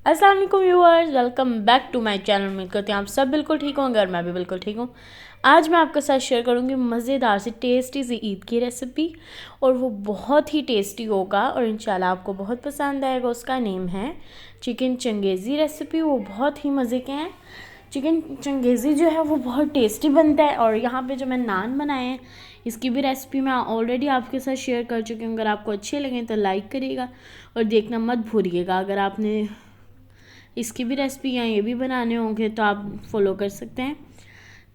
अस्सलाम वालेकुम viewers, welcome back to my channel. उम्मीद करती हैं आप सब बिल्कुल ठीक होंगे और मैं भी बिल्कुल ठीक हूँ। आज मैं आपके साथ शेयर करूँगी मज़ेदार सी टेस्टी सी ईद की रेसिपी, और वो बहुत ही टेस्टी होगा और इंशाल्लाह आपको बहुत पसंद आएगा। उसका नेम है चिकन चंगेज़ी रेसिपी। वो बहुत ही मज़े के हैं। चिकन चंगेज़ी जो है वो बहुत टेस्टी बनता है। और यहाँ पे जो मैं नान बनाए हैं, इसकी भी रेसिपी मैं ऑलरेडी आपके साथ शेयर कर चुकी हूँ। अगर आपको अच्छे लगें तो लाइक करिएगा और देखना मत भूलिएगा। अगर आपने इसकी भी रेसिपी या ये भी बनाने होंगे तो आप फॉलो कर सकते हैं,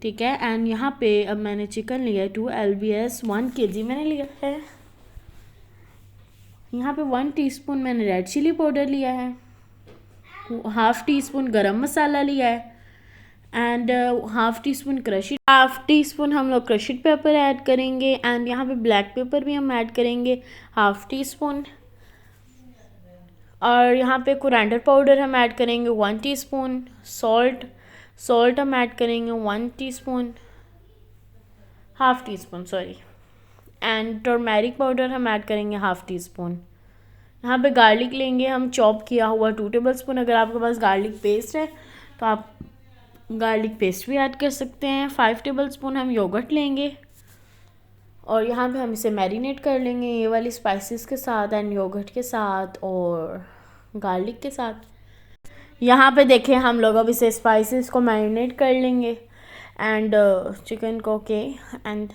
ठीक है। एंड यहाँ पे अब मैंने चिकन लिया है 2 LBS 1 kg मैंने लिया है। यहाँ पे 1 टीस्पून मैंने रेड चिली पाउडर लिया है, हाफ़ टी स्पून गरम मसाला लिया है, and half tea spoon half tea spoon हम लोग क्रशिड पेपर ऐड करेंगे। एंड यहाँ पे ब्लैक पेपर भी हम ऐड करेंगे हाफ़ टी स्पून। और यहाँ पे कोरिएंडर पाउडर हम ऐड करेंगे 1 टीस्पून। सॉल्ट हम ऐड करेंगे 1 teaspoon, half tea spoon sorry. And turmeric powder हम ऐड करेंगे हाफ़ टी स्पून। यहाँ पे गार्लिक लेंगे हम चॉप किया हुआ 2 टेबल स्पून। अगर आपके पास गार्लिक पेस्ट है तो आप गार्लिक पेस्ट भी ऐड कर सकते हैं। 5 टेबल स्पून हम योगर्ट लेंगे और यहाँ पे हम इसे मैरिनेट कर लेंगे ये वाली स्पाइसेस के साथ एंड योगर्ट के साथ और गार्लिक के साथ। यहाँ पे देखें हम लोग अब इसे स्पाइसेस को मैरिनेट कर लेंगे एंड चिकन को ओके। एंड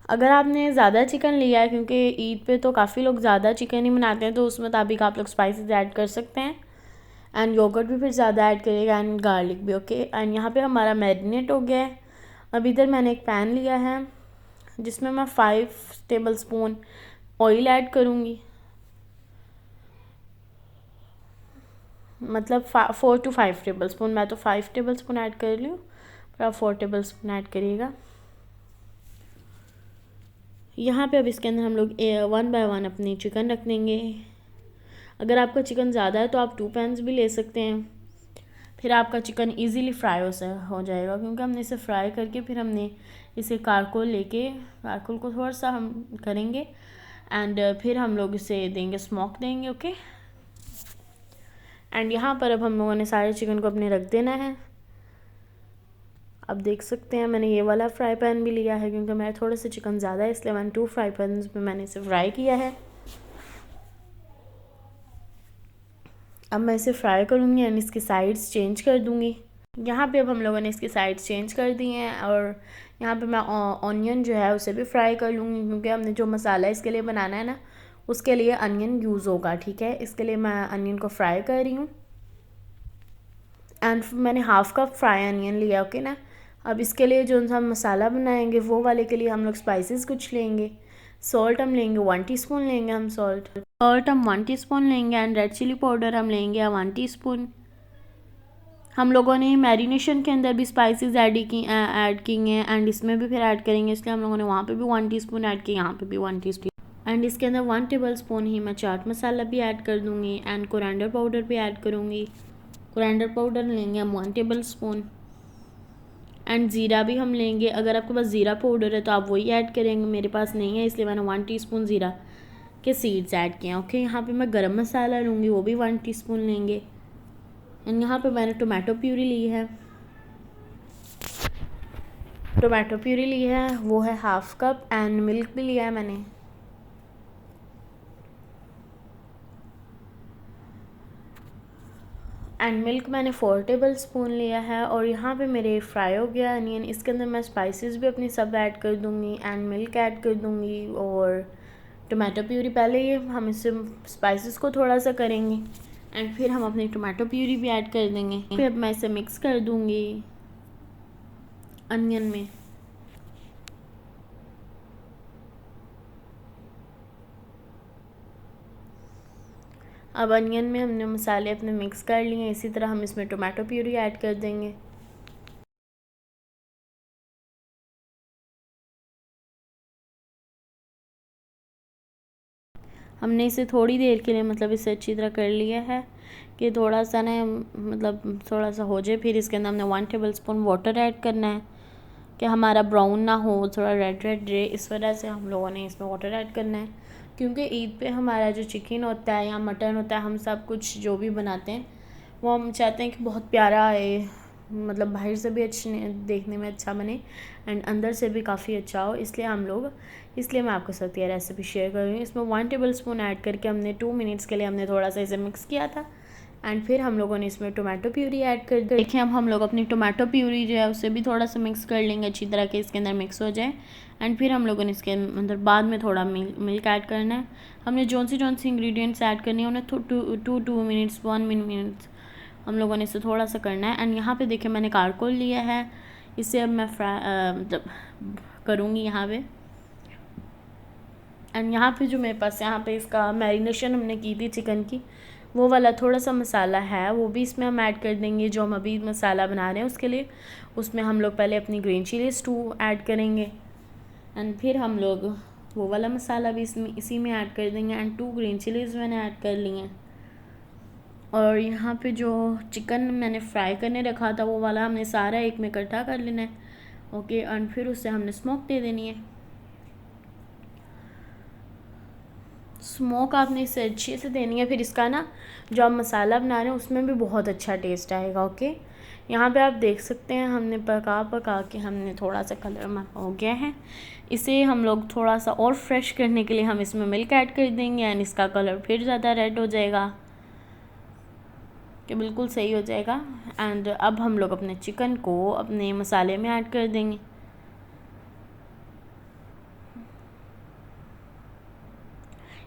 अगर आपने ज़्यादा चिकन लिया है, क्योंकि ईद पे तो काफ़ी लोग ज़्यादा चिकन ही बनाते हैं, तो उस मुताबिक आप लोग स्पाइसेस ऐड कर सकते हैं। एंड योगर्ट भी फिर ज़्यादा ऐड करिएगा एंड गार्लिक भी ओके। एंड यहाँ पे हमारा मैरिनेट हो गया है। अब इधर मैंने एक पैन लिया है जिसमें मैं 5 टेबल स्पून ऑयल ऐड करूँगी, मतलब 4 to 5 टेबल स्पून। मैं तो 5 टेबल स्पून ऐड कर रही हूँ, पर आप 4 टेबल स्पून ऐड करिएगा। यहाँ पे अब इसके अंदर हम लोग 1 बाय 1 अपनी चिकन रख देंगे। अगर आपका चिकन ज़्यादा है तो आप 2 पैन्स भी ले सकते हैं, फिर आपका चिकन इजीली फ्राई हो जाएगा। क्योंकि हमने इसे फ्राई करके फिर हमने इसे कारकोल को थोड़ा सा हम करेंगे एंड फिर हम लोग इसे देंगे स्मोक देंगे ओके। एंड यहाँ पर अब हम लोगों ने सारे चिकन को अपने रख देना है। अब देख सकते हैं मैंने ये वाला फ्राई पैन भी लिया है, क्योंकि मेरा थोड़ा सा चिकन ज़्यादा है, इसलिए मैंने 2 फ्राई पैन में मैंने इसे फ्राई किया है। अब मैं इसे फ्राई करूँगी एंड इसकी साइड्स चेंज कर दूँगी। यहाँ पे अब हम लोगों ने इसकी साइड्स चेंज कर दी हैं और यहाँ पे मैं ऑनियन जो है उसे भी फ्राई कर लूँगी, क्योंकि हमने जो मसाला इसके लिए बनाना है ना, उसके लिए अनियन यूज़ होगा, ठीक है। इसके लिए मैं अनियन को फ्राई कर रही हूँ एंड मैंने हाफ़ कप फ्राई अनियन लिया ओके ना। अब इसके लिए जो हम मसाला बनाएंगे वो वाले के लिए हम लोग स्पाइसेस कुछ लेंगे। सॉल्ट हम लेंगे 1 टीस्पून लेंगे हम सॉल्ट हम 1 टीस्पून लेंगे एंड रेड चिली पाउडर हम लेंगे 1 टीस्पून। हम लोगों ने मैरिनेशन के अंदर भी स्पाइसेस ऐड की हैं एंड इसमें भी फिर ऐड करेंगे, इसलिए हम लोगों ने वहाँ पे भी 1 टीस्पून ऐड किया, यहाँ पे भी 1 टीस्पून। एंड इसके अंदर 1 टेबल स्पून ही मैं चाट मसाला भी ऐड कर दूँगी एंड कोरिएंडर पाउडर भी ऐड करूँगी। कोरिएंडर पाउडर लेंगे हम 1 टेबल स्पून एंड ज़ीरा भी हम लेंगे। अगर आपके पास ज़ीरा पाउडर है तो आप वही ऐड करेंगे, मेरे पास नहीं है इसलिए मैंने 1 टीस्पून ज़ीरा के सीड्स ऐड किए हैं ओके। यहाँ पे मैं गरम मसाला लूँगी, वो भी 1 टीस्पून लेंगे। एंड यहाँ पे मैंने टोमेटो प्यूरी ली है, वो है हाफ़ कप एंड मिल्क भी लिया है मैंने। एंड मिल्क मैंने 4 टेबल स्पून लिया है। और यहाँ पे मेरे फ्राई हो गया अनियन। इसके अंदर मैं स्पाइसेस भी अपनी सब ऐड कर दूँगी एंड मिल्क ऐड कर दूँगी और टोमेटो प्यूरी। पहले ये हम इससे स्पाइसेस को थोड़ा सा करेंगे एंड फिर हम अपनी टोमेटो प्यूरी भी ऐड कर देंगे। फिर अब मैं इसे मिक्स कर दूँगी अनियन में। अब अनियन में हमने मसाले अपने मिक्स कर लिए, इसी तरह हम इसमें टोमेटो प्यूरी ऐड कर देंगे। हमने इसे थोड़ी देर के लिए मतलब इसे अच्छी तरह कर लिया है कि थोड़ा सा ना मतलब थोड़ा सा हो जाए। फिर इसके अंदर हमने 1 टेबल स्पून वाटर ऐड करना है कि हमारा ब्राउन ना हो, थोड़ा रेड रहे, इस वजह से हम लोगों ने इसमें वाटर ऐड करना है। क्योंकि ईद पे हमारा जो चिकन होता है या मटन होता है, हम सब कुछ जो भी बनाते हैं वो हम चाहते हैं कि बहुत प्यारा आए, मतलब बाहर से भी अच्छे देखने में अच्छा बने एंड अंदर से भी काफ़ी अच्छा हो। इसलिए मैं आपके साथ ये रेसिपी शेयर कर रही हूँ। इसमें 1 टेबलस्पून ऐड करके हमने 2 मिनट्स के लिए हमने थोड़ा सा इसे मिक्स किया था एंड फिर हम लोगों ने इसमें टोमेटो प्यूरी ऐड कर दी। देखिए अब हम लोग अपनी टोमेटो प्यूरी जो है उसे भी थोड़ा सा मिक्स कर लेंगे अच्छी तरह के इसके अंदर मिक्स हो जाए एंड फिर हम लोगों ने इसके अंदर बाद में थोड़ा मिल्क ऐड करना है। हमने जौन सी इंग्रेडिएंट्स ऐड करनी है उन्हें 2 मिनट्स 1 मिनट हम लोगों ने इसे थोड़ा सा करना है। एंड यहाँ पे देखिए मैंने कारकोल लिया है, इसे अब मैं मतलब करूँगी यहाँ पे। एंड यहाँ पे जो मेरे पास यहाँ पे इसका मैरिनेशन हमने की थी चिकन की, वो वाला थोड़ा सा मसाला है, वो भी इसमें हम ऐड कर देंगे। जो हम अभी मसाला बना रहे हैं उसके लिए उसमें हम लोग पहले अपनी ग्रीन चिली स्टू ऐड करेंगे एंड फिर हम लोग वो वाला मसाला भी इसी में ऐड कर देंगे एंड 2 ग्रीन चिलीज़ मैंने ऐड कर ली हैं। और यहाँ पे जो चिकन मैंने फ्राई करने रखा था वो वाला हमने सारा एक में इकट्ठा कर लेना है, ओके। एंड फिर उससे हमने स्मोक दे देनी है। स्मोक आपने इसे अच्छे से देनी है, फिर इसका ना जो आप मसाला बना रहे हैं उसमें भी बहुत अच्छा टेस्ट आएगा, ओके। यहाँ पे आप देख सकते हैं हमने पका के हमने थोड़ा सा कलर हो गया है। इसे हम लोग थोड़ा सा और फ्रेश करने के लिए हम इसमें मिल्क ऐड कर देंगे एंड इसका कलर फिर ज़्यादा रेड हो जाएगा कि बिल्कुल सही हो जाएगा। एंड अब हम लोग अपने चिकन को अपने मसाले में ऐड कर देंगे।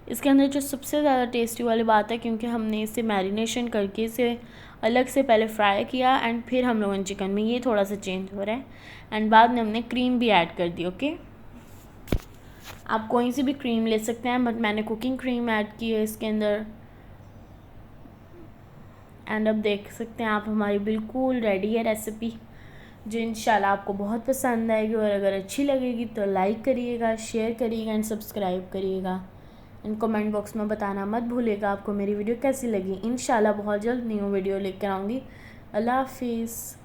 इसके अंदर जो सबसे ज़्यादा टेस्टी वाली बात है, क्योंकि हमने इसे मैरिनेशन करके इसे अलग से पहले फ्राई किया एंड फिर हम लोगों ने चिकन में, ये थोड़ा सा चेंज हो रहा है एंड बाद में हमने क्रीम भी ऐड कर दी, ओके। आप कोई सी भी क्रीम ले सकते हैं बट मैंने कुकिंग क्रीम ऐड की है इसके अंदर। एंड अब देख सकते हैं आप हमारी बिल्कुल रेडी है रेसिपी, जो इंशाल्लाह आपको बहुत पसंद आएगी। और अगर अच्छी लगेगी तो लाइक करिएगा, शेयर करिएगा एंड सब्सक्राइब करिएगा एंड कमेंट बॉक्स में बताना मत भूलिएगा आपको मेरी वीडियो कैसी लगी। इंशाल्लाह बहुत जल्द न्यू वीडियो लेकर आऊँगी। अल्लाह हाफिज़।